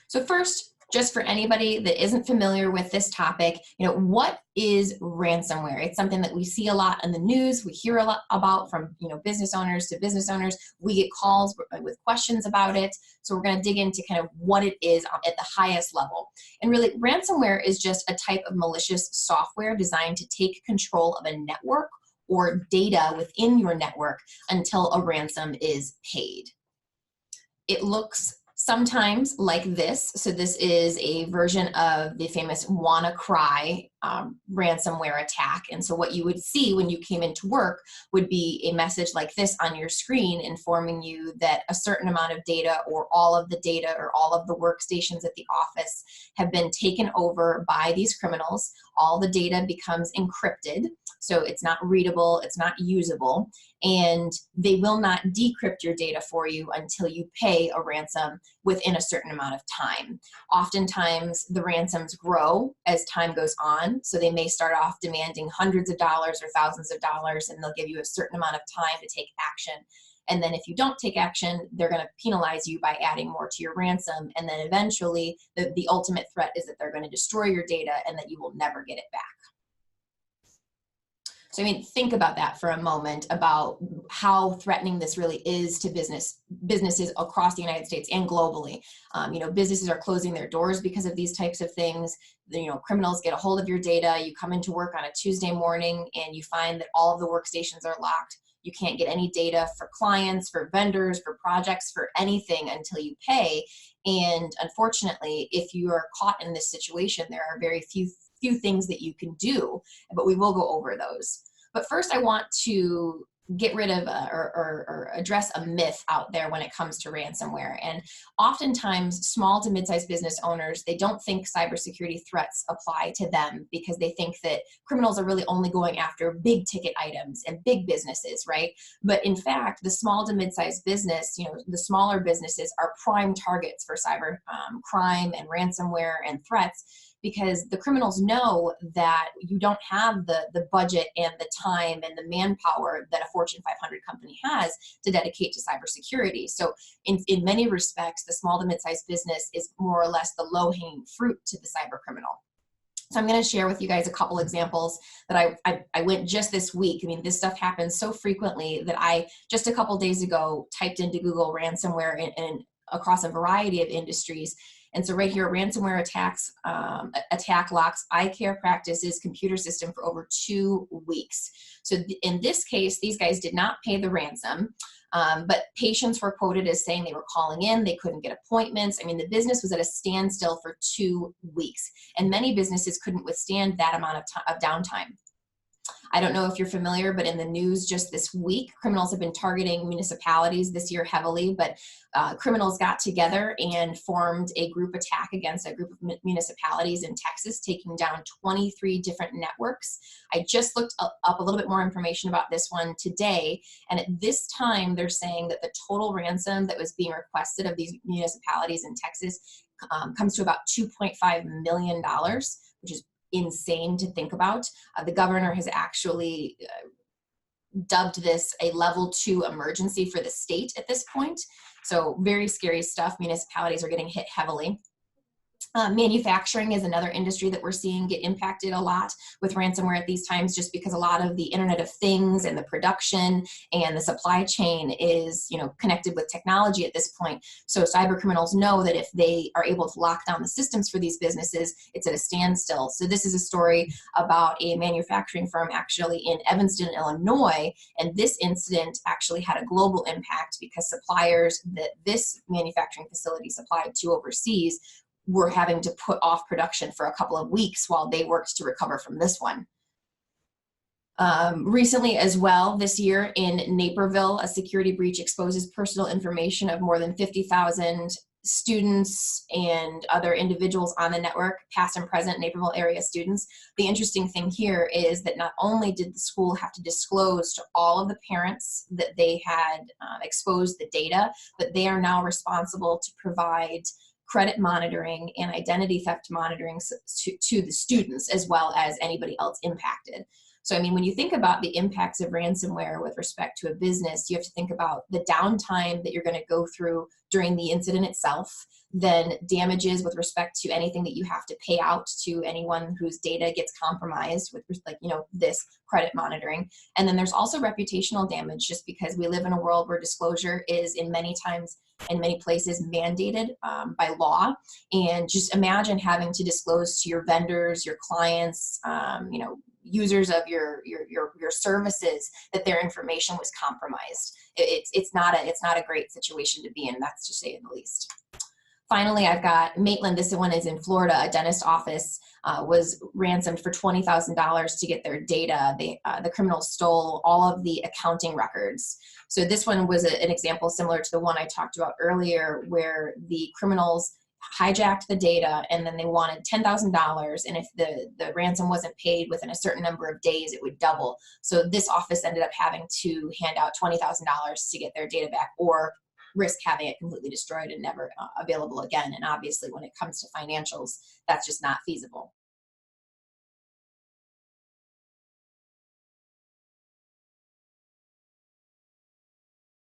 So first, just for anybody that isn't familiar with this topic, what is ransomware? It's something that we see a lot in the news. We hear a lot about from, business owners to business owners. We get calls with questions about it. So we're going to dig into kind of what it is at the highest level. And really, ransomware is just a type of malicious software designed to take control of a network or data within your network until a ransom is paid. It looks sometimes like this. So this is a version of the famous WannaCry ransomware attack. And so what you would see when you came into work would be a message like this on your screen informing you that a certain amount of data or all of the data or all of the workstations at the office have been taken over by these criminals. All the data becomes encrypted, so it's not readable, it's not usable, and they will not decrypt your data for you until you pay a ransom within a certain amount of time. Oftentimes, the ransoms grow as time goes on, so they may start off demanding hundreds of dollars or thousands of dollars, and they'll give you a certain amount of time to take action. And then if you don't take action, they're going to penalize you by adding more to your ransom. And then eventually, the ultimate threat is that they're going to destroy your data and that you will never get it back. So think about that for a moment, about how threatening this really is to businesses across the United States and globally. Businesses are closing their doors because of these types of things. Criminals get a hold of your data. You come into work on a Tuesday morning and you find that all of the workstations are locked. You can't get any data for clients, for vendors, for projects, for anything until you pay. And unfortunately, if you are caught in this situation, there are very few things that you can do, but we will go over those. But first, I want to get rid of or address a myth out there when it comes to ransomware. And oftentimes, small to mid-sized business owners, they don't think cybersecurity threats apply to them because they think that criminals are really only going after big ticket items and big businesses, right? But in fact, the small to mid-sized business, the smaller businesses are prime targets for cyber crime and ransomware and threats, because the criminals know that you don't have the budget and the time and the manpower that a Fortune 500 company has to dedicate to cybersecurity. So in many respects, the small to mid-sized business is more or less the low-hanging fruit to the cyber criminal. So I'm going to share with you guys a couple examples that I went just this week. This stuff happens so frequently that I, just a couple days ago, typed into Google ransomware and across a variety of industries. And so right here, ransomware attacks, attack locks eye care practices computer system for over 2 weeks. So in this case, these guys did not pay the ransom, but patients were quoted as saying they were calling in, they couldn't get appointments. The business was at a standstill for 2 weeks, and many businesses couldn't withstand that amount of downtime. I don't know if you're familiar, but in the news just this week, criminals have been targeting municipalities this year heavily, but criminals got together and formed a group attack against a group of municipalities in Texas, taking down 23 different networks. I just looked up a little bit more information about this one today, and at this time, they're saying that the total ransom that was being requested of these municipalities in Texas comes to about $2.5 million, which is insane to think about. The governor has actually dubbed this a level 2 emergency for the state at this point. So very scary stuff. Municipalities are getting hit heavily. Manufacturing is another industry that we're seeing get impacted a lot with ransomware at these times, just because a lot of the Internet of Things and the production and the supply chain is, connected with technology at this point. So cyber criminals know that if they are able to lock down the systems for these businesses, it's at a standstill. So this is a story about a manufacturing firm actually in Evanston, Illinois, and this incident actually had a global impact because suppliers that this manufacturing facility supplied to overseas were having to put off production for a couple of weeks while they worked to recover from this one. Recently as well, this year in Naperville, a security breach exposes personal information of more than 50,000 students and other individuals on the network, past and present Naperville area students. The interesting thing here is that not only did the school have to disclose to all of the parents that they had exposed the data, but they are now responsible to provide credit monitoring and identity theft monitoring to the students as well as anybody else impacted. So, I mean, when you think about the impacts of ransomware with respect to a business, you have to think about the downtime that you're going to go through during the incident itself, then damages with respect to anything that you have to pay out to anyone whose data gets compromised with, like, this credit monitoring. And then there's also reputational damage, just because we live in a world where disclosure is in many places mandated by law. And just imagine having to disclose to your vendors, your clients, users of your services that their information was compromised. It's not a great situation to be in. That's to say the least. Finally, I've got Maitland. This one is in Florida. A dentist office was ransomed for $20,000 to get their data. The criminals stole all of the accounting records. So this one was an example similar to the one I talked about earlier, where the criminals hijacked the data and then they wanted $10,000. And if the ransom wasn't paid within a certain number of days, it would double. So this office ended up having to hand out $20,000 to get their data back, or risk having it completely destroyed and never available again. And obviously, when it comes to financials, that's just not feasible.